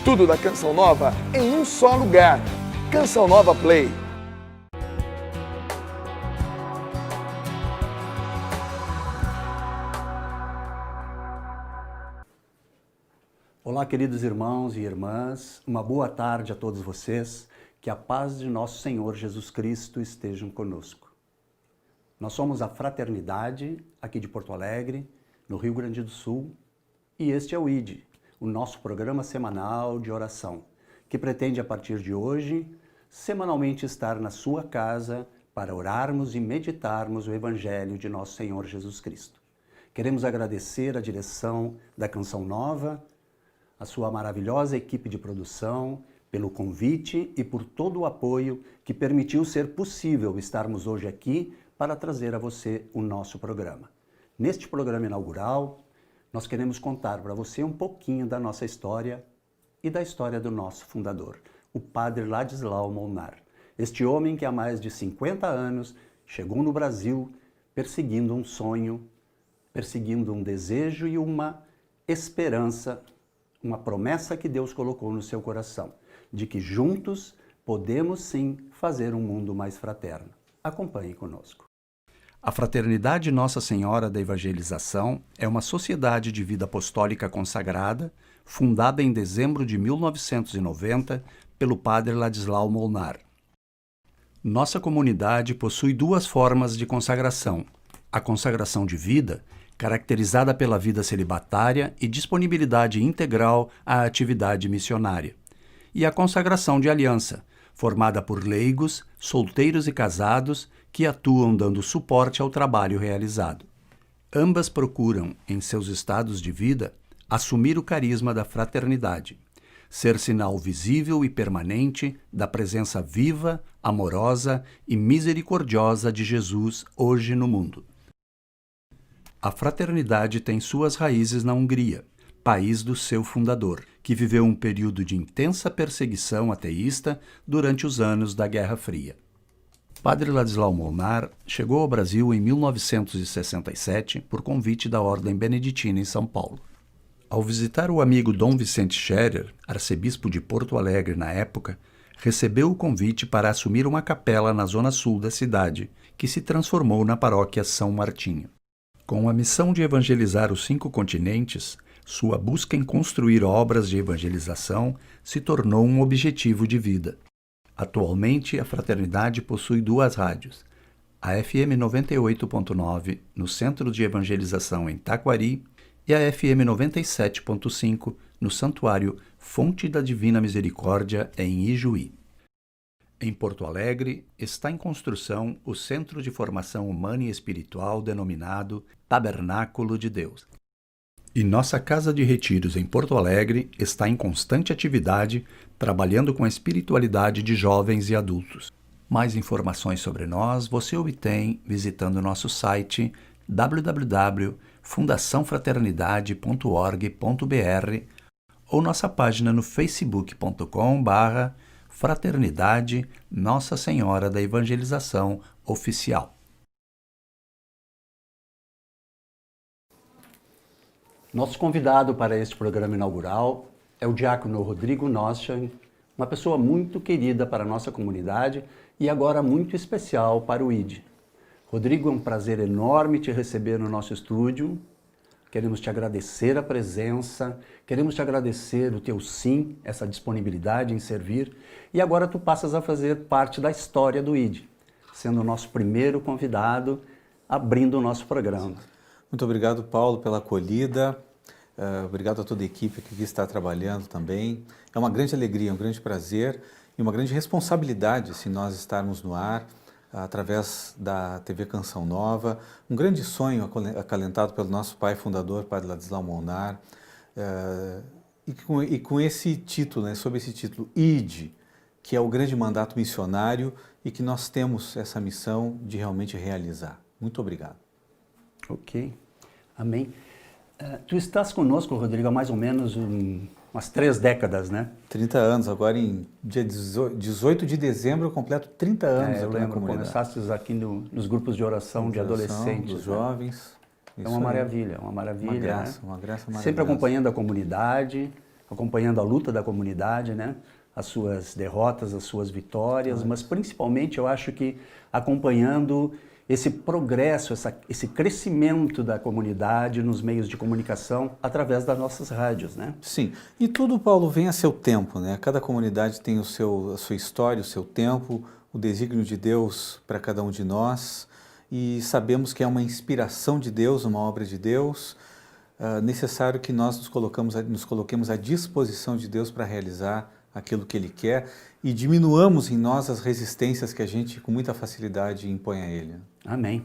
Tudo da Canção Nova em um só lugar. Canção Nova Play. Olá, queridos irmãos e irmãs, uma boa tarde a todos vocês, que a paz de nosso Senhor Jesus Cristo esteja conosco. Nós somos a Fraternidade, aqui de Porto Alegre, no Rio Grande do Sul, e este é o ID, o nosso programa semanal de oração, que pretende a partir de hoje, semanalmente estar na sua casa para orarmos e meditarmos o Evangelho de nosso Senhor Jesus Cristo. Queremos agradecer a direção da Canção Nova, a sua maravilhosa equipe de produção, pelo convite e por todo o apoio que permitiu ser possível estarmos hoje aqui para trazer a você o nosso programa. Neste programa inaugural, nós queremos contar para você um pouquinho da nossa história e da história do nosso fundador, o Padre Ladislau Molnar. Este homem que há mais de 50 anos chegou no Brasil perseguindo um sonho, perseguindo um desejo e uma esperança, uma promessa que Deus colocou no seu coração, de que juntos podemos sim fazer um mundo mais fraterno. Acompanhe conosco. A Fraternidade Nossa Senhora da Evangelização é uma sociedade de vida apostólica consagrada, fundada em dezembro de 1990 pelo Padre Ladislau Molnar. Nossa comunidade possui duas formas de consagração: a consagração de vida, caracterizada pela vida celibatária e disponibilidade integral à atividade missionária, e a consagração de aliança, formada por leigos, solteiros e casados que atuam dando suporte ao trabalho realizado. Ambas procuram, em seus estados de vida, assumir o carisma da fraternidade, ser sinal visível e permanente da presença viva, amorosa e misericordiosa de Jesus hoje no mundo. A fraternidade tem suas raízes na Hungria, país do seu fundador, que viveu um período de intensa perseguição ateísta durante os anos da Guerra Fria. Padre Ladislau Molnar chegou ao Brasil em 1967 por convite da Ordem Beneditina em São Paulo. Ao visitar o amigo Dom Vicente Scherer, arcebispo de Porto Alegre na época, recebeu o convite para assumir uma capela na zona sul da cidade, que se transformou na paróquia São Martinho. Com a missão de evangelizar os 5 continentes, sua busca em construir obras de evangelização se tornou um objetivo de vida. Atualmente, a Fraternidade possui 2 rádios, a FM 98.9 no Centro de Evangelização em Taquari e a FM 97.5 no Santuário Fonte da Divina Misericórdia em Ijuí. Em Porto Alegre, está em construção o Centro de Formação Humana e Espiritual denominado Tabernáculo de Deus. E nossa Casa de Retiros em Porto Alegre está em constante atividade, trabalhando com a espiritualidade de jovens e adultos. Mais informações sobre nós você obtém visitando nosso site www.fundaçãofraternidade.org.br ou nossa página no facebook.com/Fraternidade Nossa Senhora da Evangelização Oficial. Nosso convidado para este programa inaugural é o diácono Rodrigo Noschan, uma pessoa muito querida para a nossa comunidade e agora muito especial para o ID. Rodrigo, é um prazer enorme te receber no nosso estúdio. Queremos te agradecer a presença, queremos te agradecer o teu sim, essa disponibilidade em servir. E agora tu passas a fazer parte da história do ID, sendo o nosso primeiro convidado, abrindo o nosso programa. Muito obrigado, Paulo, pela acolhida. Obrigado a toda a equipe que aqui está trabalhando também. É uma grande alegria, um grande prazer e uma grande responsabilidade se nós estarmos no ar através da TV Canção Nova. Um grande sonho acalentado pelo nosso pai fundador, Padre Ladislau Molnar. E com esse título, né, sob esse título, ID, que é o grande mandato missionário e que nós temos essa missão de realmente realizar. Muito obrigado. Ok, amém. Tu estás conosco, Rodrigo, há mais ou menos umas 3 décadas, né? 30 anos, agora em dia 18 de dezembro eu completo 30 anos eu aqui na lembro, comunidade. começaste aqui nos grupos de oração de adolescentes. Dos jovens. É uma maravilha, uma maravilha. Uma graça maravilhosa. Sempre acompanhando a comunidade, acompanhando a luta da comunidade, né? As suas derrotas, as suas vitórias, mas principalmente eu acho que acompanhando esse progresso, esse crescimento da comunidade nos meios de comunicação através das nossas rádios, né? Sim, e tudo, Paulo, vem a seu tempo, né? Cada comunidade tem a sua história, o seu tempo, o desígnio de Deus para cada um de nós, e sabemos que é uma inspiração de Deus, uma obra de Deus, necessário que nós nos coloquemos à disposição de Deus para realizar aquilo que Ele quer e diminuamos em nós as resistências que a gente com muita facilidade impõe a Ele. Amém.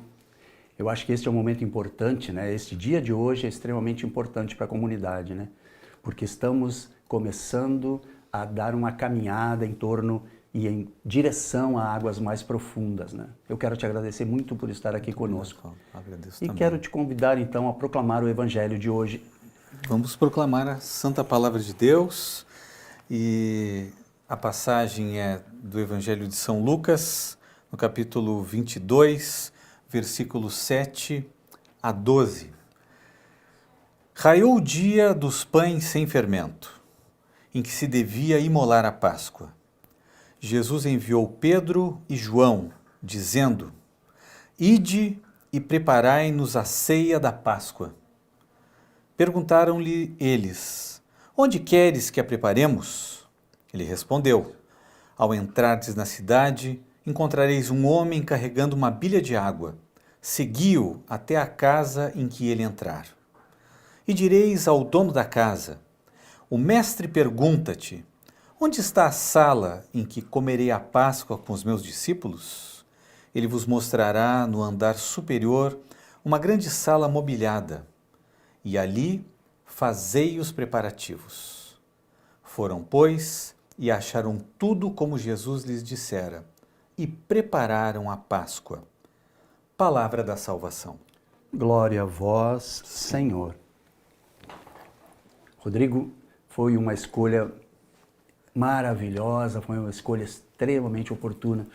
Eu acho que este é um momento importante, né? Este dia de hoje é extremamente importante para a comunidade, né? Porque estamos começando a dar uma caminhada em torno e em direção a águas mais profundas, né? Eu quero te agradecer muito por estar aqui conosco. Agradeço e também. quero te convidar então a proclamar o Evangelho de hoje. Vamos proclamar a Santa Palavra de Deus e a passagem é do Evangelho de São Lucas, no capítulo 22, versículos 7 a 12. Raiou o dia dos pães sem fermento, em que se devia imolar a Páscoa. Jesus enviou Pedro e João, dizendo: Ide e preparai-nos a ceia da Páscoa. Perguntaram-lhe eles: Onde queres que a preparemos? Ele respondeu: Ao entrardes na cidade, encontrareis um homem carregando uma bilha de água. Segui-o até a casa em que ele entrar. E direis ao dono da casa: O mestre pergunta-te: Onde está a sala em que comerei a Páscoa com os meus discípulos? Ele vos mostrará no andar superior uma grande sala mobiliada, e ali fazei os preparativos. Foram, pois, e acharam tudo como Jesus lhes dissera, e prepararam a Páscoa. Palavra da salvação. Glória a vós, Senhor. Rodrigo, foi uma escolha maravilhosa, foi uma escolha extremamente oportuna,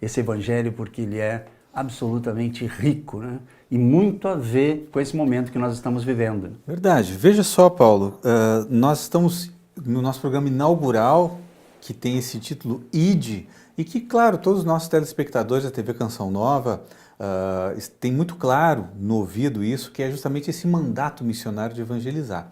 esse evangelho, porque ele é absolutamente rico, né? E muito a ver com esse momento que nós estamos vivendo. Verdade. Veja só, Paulo, nós estamos no nosso programa inaugural, que tem esse título Ide, e que, claro, todos os nossos telespectadores da TV Canção Nova têm muito claro no ouvido isso, que é justamente esse mandato missionário de evangelizar.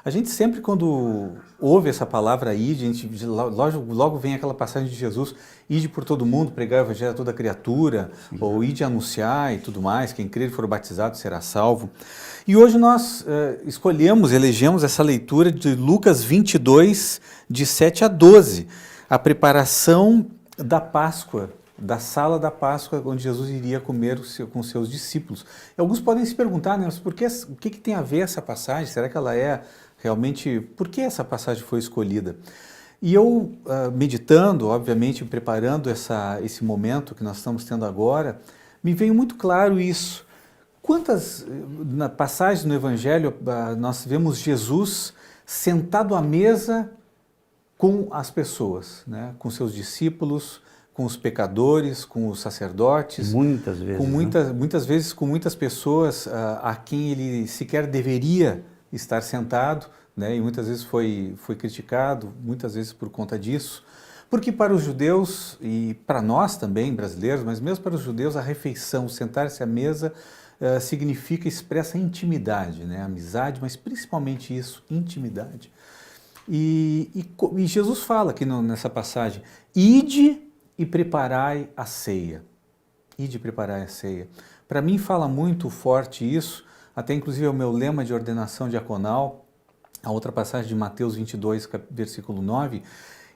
A gente sempre, quando ouve essa palavra ide, a gente logo vem aquela passagem de Jesus, ide por todo mundo, pregar o evangelho a toda criatura, ou ide anunciar e tudo mais, quem crer e for batizado será salvo. E hoje nós elegemos essa leitura de Lucas 22, de 7 a 12, a preparação da Páscoa, da sala da Páscoa, onde Jesus iria comer com seus discípulos. E alguns podem se perguntar, né, mas o que tem a ver essa passagem? Será que ela é realmente... Por que essa passagem foi escolhida? E eu, meditando, obviamente, preparando esse momento que nós estamos tendo agora, me veio muito claro isso. Quantas passagens no Evangelho nós vemos Jesus sentado à mesa com as pessoas, né, com seus discípulos, com os pecadores, com os sacerdotes, Muitas vezes, muitas vezes com muitas pessoas a quem ele sequer deveria estar sentado, né? E muitas vezes foi criticado, muitas vezes por conta disso, porque para os judeus e para nós também, brasileiros, mas mesmo para os judeus, a refeição, sentar-se à mesa, significa, expressa intimidade, né? Amizade, mas principalmente isso, intimidade. E Jesus fala aqui nessa passagem, ide e preparai a ceia. Ide e preparai a ceia. Para mim fala muito forte isso, até inclusive é o meu lema de ordenação diaconal, a outra passagem de Mateus 22, versículo 9,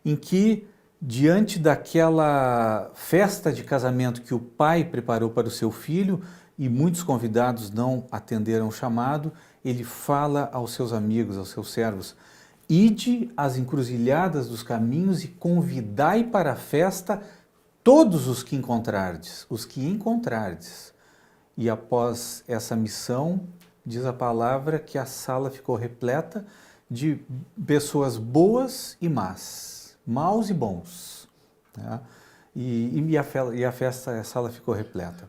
em que, diante daquela festa de casamento que o pai preparou para o seu filho, e muitos convidados não atenderam o chamado, ele fala aos seus amigos, aos seus servos, ide às encruzilhadas dos caminhos e convidai para a festa todos os que encontrardes, E após essa missão, diz a palavra que a sala ficou repleta de pessoas boas e más, maus e bons. Né? E a sala ficou repleta.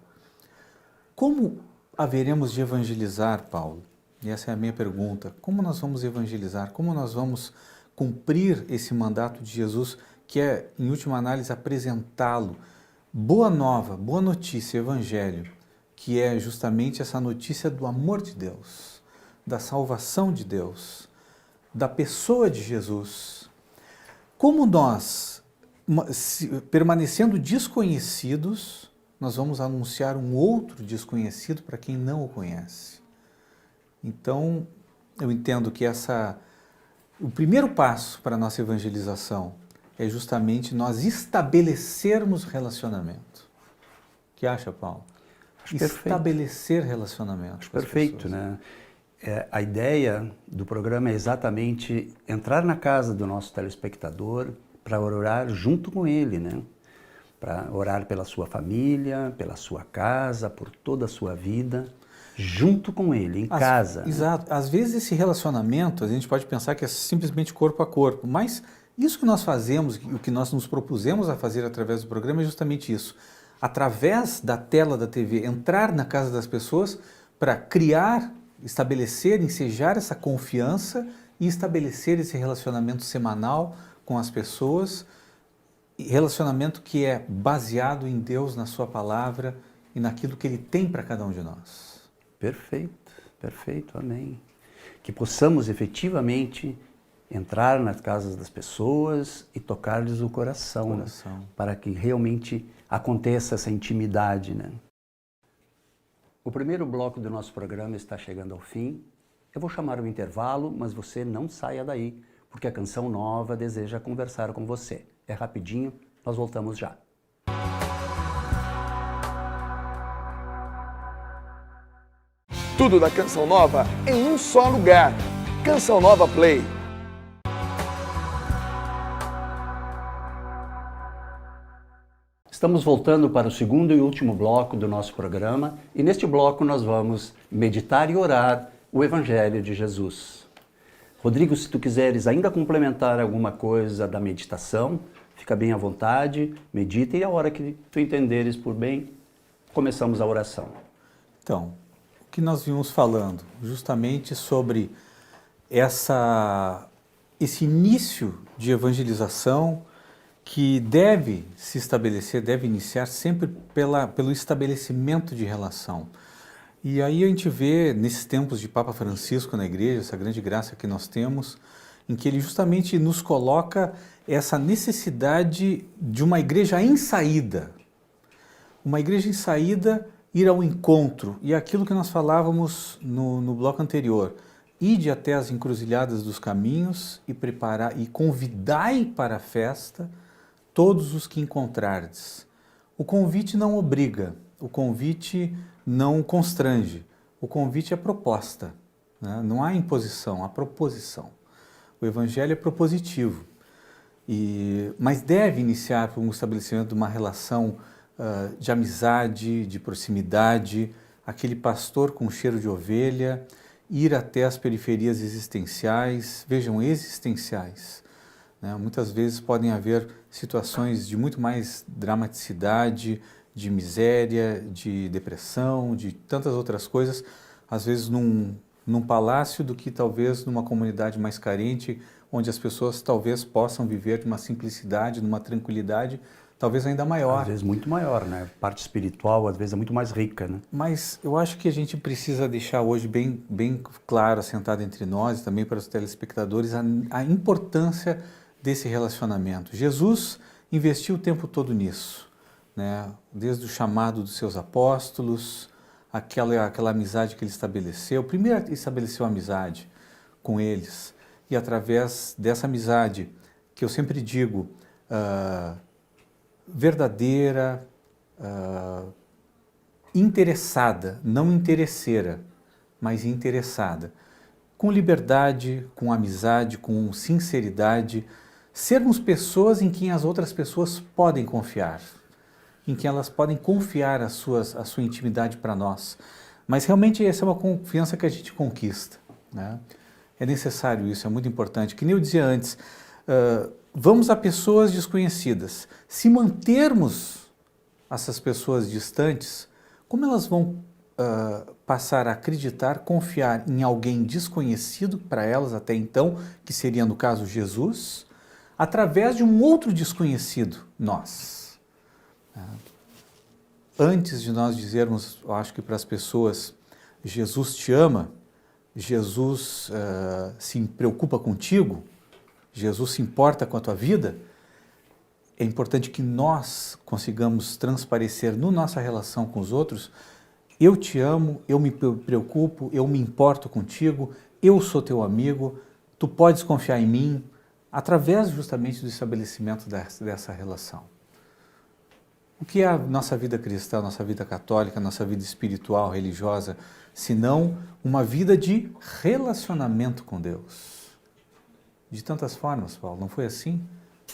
Como haveremos de evangelizar, Paulo? E essa é a minha pergunta. Como nós vamos evangelizar? Como nós vamos cumprir esse mandato de Jesus, que é, em última análise, apresentá-lo. Boa nova, boa notícia, Evangelho, que é justamente essa notícia do amor de Deus, da salvação de Deus, da pessoa de Jesus. Como nós, permanecendo desconhecidos, nós vamos anunciar um outro desconhecido para quem não o conhece. Então, eu entendo que o primeiro passo para a nossa evangelização é justamente nós estabelecermos relacionamento. O que acha, Paulo? Acho perfeito. Estabelecer relacionamento. Acho perfeito, né? A ideia do programa é exatamente entrar na casa do nosso telespectador para orar junto com ele, né? Para orar pela sua família, pela sua casa, por toda a sua vida, junto com ele, em casa. Exato. Às vezes esse relacionamento, a gente pode pensar que é simplesmente corpo a corpo, mas isso que nós fazemos, o que nós nos propusemos a fazer através do programa é justamente isso. Através da tela da TV, entrar na casa das pessoas para criar, estabelecer, ensejar essa confiança e estabelecer esse relacionamento semanal com as pessoas, relacionamento que é baseado em Deus, na sua palavra e naquilo que Ele tem para cada um de nós. Perfeito, perfeito, amém. Que possamos efetivamente entrar nas casas das pessoas e tocar-lhes o coração. Para que realmente aconteça essa intimidade, né? O primeiro bloco do nosso programa está chegando ao fim. Eu vou chamar um intervalo, mas você não saia daí, porque a Canção Nova deseja conversar com você. É rapidinho, nós voltamos já. Tudo da Canção Nova em um só lugar. Canção Nova Play. Estamos voltando para o segundo e último bloco do nosso programa e neste bloco nós vamos meditar e orar o Evangelho de Jesus. Rodrigo, se tu quiseres ainda complementar alguma coisa da meditação, fica bem à vontade, medita e a hora que tu entenderes por bem, começamos a oração. Então, o que nós vimos falando justamente sobre esse início de evangelização que deve se estabelecer, deve iniciar sempre pelo estabelecimento de relação. E aí a gente vê, nesses tempos de Papa Francisco na igreja, essa grande graça que nós temos, em que ele justamente nos coloca essa necessidade de uma igreja em saída. Uma igreja em saída, ir ao encontro. E aquilo que nós falávamos no bloco anterior, ide até as encruzilhadas dos caminhos e convidai para a festa todos os que encontrardes. O convite não obriga, o convite não constrange, o convite é proposta, né? Não há imposição, há proposição. O Evangelho é propositivo, mas deve iniciar por um estabelecimento de uma relação de amizade, de proximidade, aquele pastor com cheiro de ovelha, ir até as periferias existenciais, vejam, existenciais. Muitas vezes podem haver situações de muito mais dramaticidade, de miséria, de depressão, de tantas outras coisas, às vezes num palácio do que talvez numa comunidade mais carente, onde as pessoas talvez possam viver de uma simplicidade, de uma tranquilidade, talvez ainda maior. Às vezes muito maior, né? A parte espiritual às vezes é muito mais rica, né? Mas eu acho que a gente precisa deixar hoje bem claro, assentado entre nós e também para os telespectadores, a importância desse relacionamento. Jesus investiu o tempo todo nisso, né? Desde o chamado dos seus apóstolos, aquela amizade que ele estabeleceu. Primeiro ele estabeleceu amizade com eles e através dessa amizade, que eu sempre digo, verdadeira, interessada, não interesseira, mas interessada, com liberdade, com amizade, com sinceridade, sermos pessoas em quem as outras pessoas podem confiar, em que elas podem confiar a sua intimidade para nós. Mas realmente essa é uma confiança que a gente conquista, né? É necessário isso, é muito importante. Que nem eu dizia antes, vamos a pessoas desconhecidas. Se mantermos essas pessoas distantes, como elas vão passar a acreditar, confiar em alguém desconhecido para elas até então, que seria no caso Jesus, através de um outro desconhecido, nós. Antes de nós dizermos, eu acho que para as pessoas, Jesus te ama, Jesus se preocupa contigo, Jesus se importa com a tua vida, é importante que nós consigamos transparecer na nossa relação com os outros: eu te amo, eu me preocupo, eu me importo contigo, eu sou teu amigo, tu podes confiar em mim, através justamente do estabelecimento dessa relação. O que é a nossa vida cristã, nossa vida católica, nossa vida espiritual, religiosa, senão uma vida de relacionamento com Deus? De tantas formas, Paulo, não foi assim?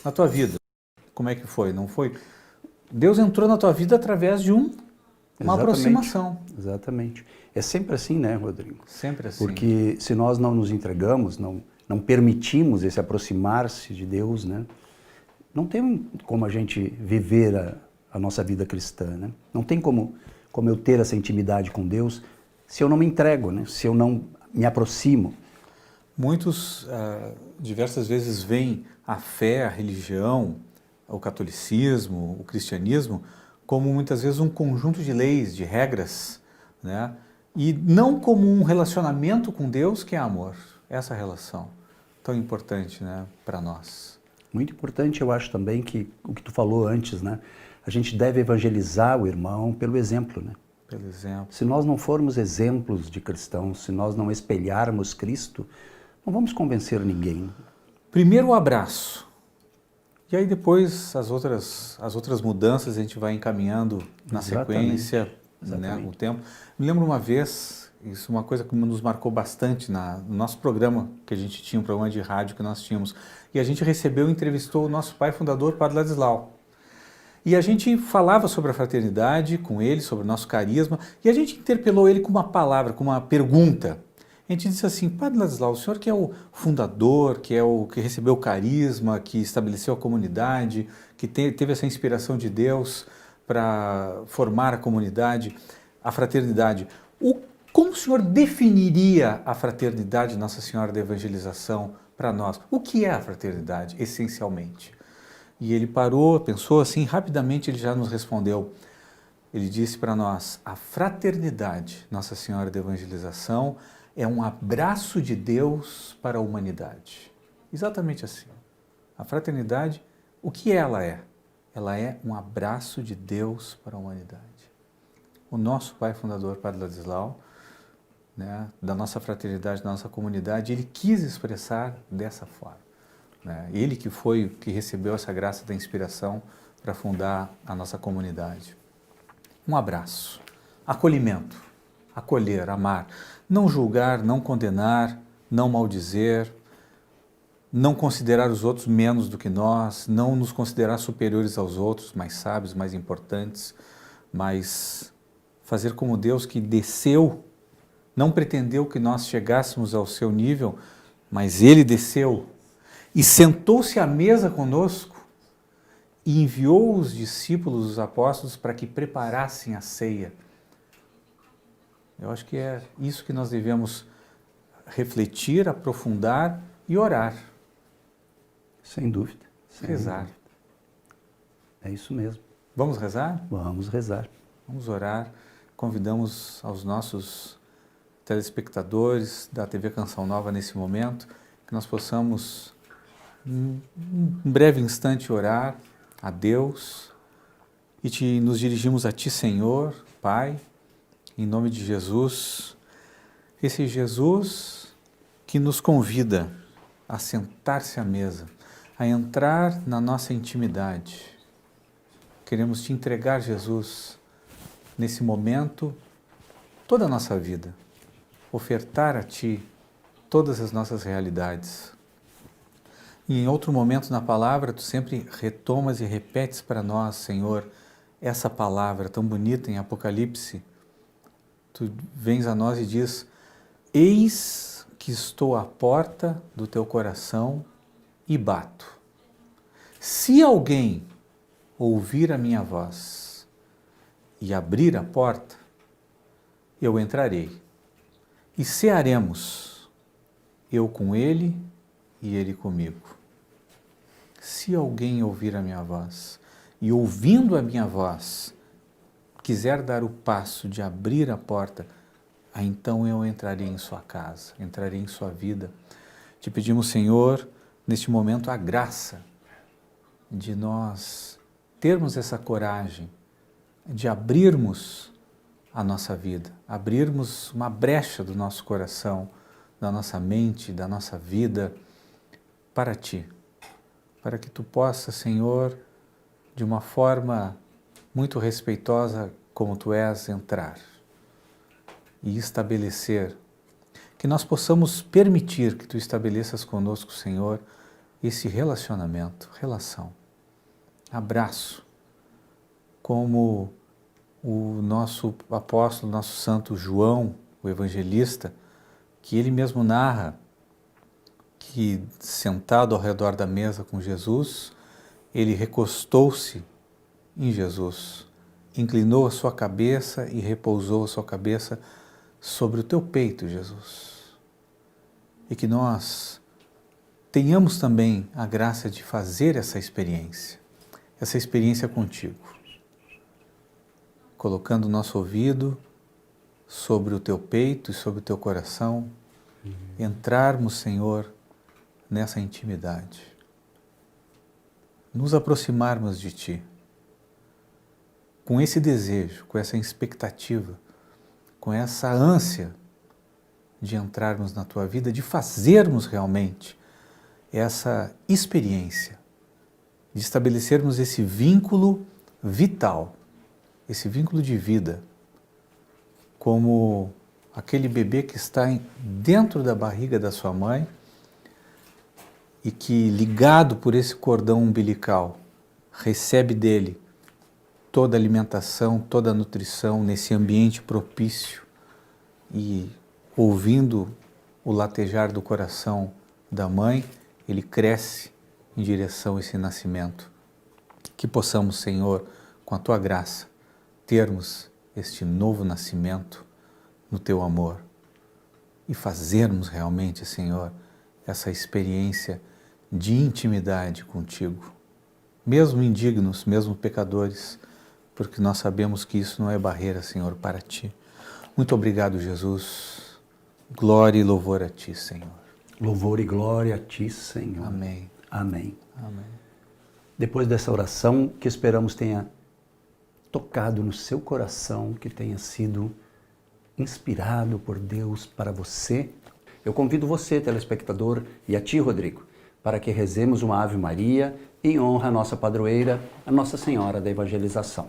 Na tua vida, como é que foi? Não foi? Deus entrou na tua vida através de uma aproximação. Exatamente. É sempre assim, né, Rodrigo? Sempre assim. Porque se nós não nos entregamos, não permitimos esse aproximar-se de Deus, né? Não tem como a gente viver a nossa vida cristã, né? Não tem como eu ter essa intimidade com Deus se eu não me entrego, né? Se eu não me aproximo. Muitos, diversas vezes, veem a fé, a religião, o catolicismo, o cristianismo, como muitas vezes um conjunto de leis, de regras, né? E não como um relacionamento com Deus que é amor. Essa relação tão importante, né, para nós. Muito importante, eu acho também que o que tu falou antes, né? A gente deve evangelizar o irmão pelo exemplo, né? Pelo exemplo. Se nós não formos exemplos de cristãos, se nós não espelharmos Cristo, não vamos convencer ninguém. Primeiro o abraço. E aí depois as outras mudanças a gente vai encaminhando na sequência, né, com o tempo. Me lembro uma vez, isso é uma coisa que nos marcou bastante no nosso programa, que a gente tinha, um programa de rádio que nós tínhamos, e a gente recebeu e entrevistou o nosso pai fundador, Padre Ladislau. E a gente falava sobre a fraternidade com ele, sobre o nosso carisma, e a gente interpelou ele com uma palavra, com uma pergunta. A gente disse assim: Padre Ladislau, o senhor que é o fundador, que é o que recebeu o carisma, que estabeleceu a comunidade, que teve essa inspiração de Deus para formar a comunidade, a fraternidade, como o senhor definiria a fraternidade Nossa Senhora da Evangelização para nós? O que é a fraternidade, essencialmente? E ele parou, pensou assim, rapidamente ele já nos respondeu. Ele disse para nós: a fraternidade Nossa Senhora da Evangelização é um abraço de Deus para a humanidade. Exatamente assim. A fraternidade, o que ela é? Ela é um abraço de Deus para a humanidade. O nosso pai fundador, Padre Ladislau, né, da nossa fraternidade, da nossa comunidade, ele quis expressar dessa forma. Né? Ele que recebeu essa graça da inspiração para fundar a nossa comunidade. Um abraço, acolhimento, acolher, amar, não julgar, não condenar, não maldizer, não considerar os outros menos do que nós, não nos considerar superiores aos outros, mais sábios, mais importantes, mas fazer como Deus que desceu, não pretendeu que nós chegássemos ao seu nível, mas Ele desceu e sentou-se à mesa conosco e enviou os discípulos, os apóstolos, para que preparassem a ceia. Eu acho que é isso que nós devemos refletir, aprofundar e orar. Sem dúvida. Rezar. É isso mesmo. Vamos rezar? Vamos rezar. Vamos orar. Convidamos aos nossos telespectadores da TV Canção Nova nesse momento, que nós possamos, um breve instante, orar a Deus e nos dirigimos a Ti, Senhor, Pai, em nome de Jesus, esse Jesus que nos convida a sentar-se à mesa, a entrar na nossa intimidade. Queremos Te entregar, Jesus, nesse momento, toda a nossa vida, ofertar a Ti todas as nossas realidades. E em outro momento na palavra, Tu sempre retomas e repetes para nós, Senhor, essa palavra tão bonita em Apocalipse. Tu vens a nós e diz: eis que estou à porta do teu coração e bato. Se alguém ouvir a minha voz e abrir a porta, eu entrarei. E cearemos, eu com ele e ele comigo. Se alguém ouvir a minha voz, e ouvindo a minha voz, quiser dar o passo de abrir a porta, aí então eu entrarei em sua casa, entrarei em sua vida. Te pedimos, Senhor, neste momento a graça de nós termos essa coragem de abrirmos a nossa vida, abrirmos uma brecha do nosso coração, da nossa mente, da nossa vida para Ti, para que Tu possas, Senhor, de uma forma muito respeitosa como Tu és, entrar e estabelecer, que nós possamos permitir que Tu estabeleças conosco, Senhor, esse relacionamento, relação, abraço, como o nosso apóstolo, nosso santo João, o evangelista, que ele mesmo narra que, sentado ao redor da mesa com Jesus, ele recostou-se em Jesus, inclinou a sua cabeça e repousou a sua cabeça sobre o teu peito, Jesus. E que nós tenhamos também a graça de fazer essa experiência contigo, colocando o nosso ouvido sobre o teu peito e sobre o teu coração, entrarmos, Senhor, nessa intimidade, nos aproximarmos de Ti, com esse desejo, com essa expectativa, com essa ânsia de entrarmos na Tua vida, de fazermos realmente essa experiência, de estabelecermos esse vínculo vital, esse vínculo de vida, como aquele bebê que está dentro da barriga da sua mãe e que, ligado por esse cordão umbilical, recebe dele toda a alimentação, toda a nutrição nesse ambiente propício e, ouvindo o latejar do coração da mãe, ele cresce em direção a esse nascimento. Que possamos, Senhor, com a Tua graça, termos este novo nascimento no Teu amor e fazermos realmente, Senhor, essa experiência de intimidade contigo, mesmo indignos, mesmo pecadores, porque nós sabemos que isso não é barreira, Senhor, para Ti. Muito obrigado, Jesus. Glória e louvor a Ti, Senhor. Louvor e glória a Ti, Senhor. Amém. Amém. Amém. Depois dessa oração, que esperamos tenha tocado no seu coração, que tenha sido inspirado por Deus para você, eu convido você, telespectador, e a ti, Rodrigo, para que rezemos uma Ave Maria em honra à nossa padroeira, a Nossa Senhora da Evangelização.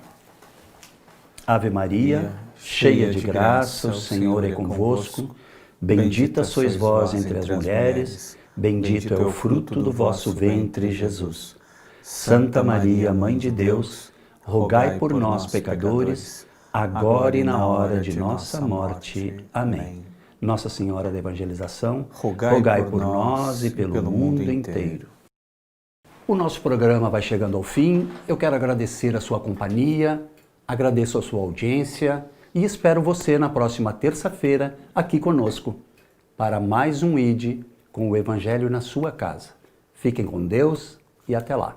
Ave Maria, cheia de graça, o Senhor é convosco. Bendita sois vós entre as mulheres, bendito é o fruto do vosso ventre, Jesus. Santa Maria, Mãe de Deus, rogai por nós, pecadores, agora e na hora de nossa morte. Amém. Nossa Senhora da Evangelização, rogai por nós e pelo mundo inteiro. O nosso programa vai chegando ao fim. Eu quero agradecer a sua companhia, agradeço a sua audiência e espero você na próxima terça-feira aqui conosco para mais um ID com o Evangelho na sua casa. Fiquem com Deus e até lá.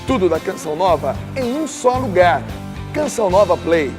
Tudo da Canção Nova em um só lugar. Canção Nova Play.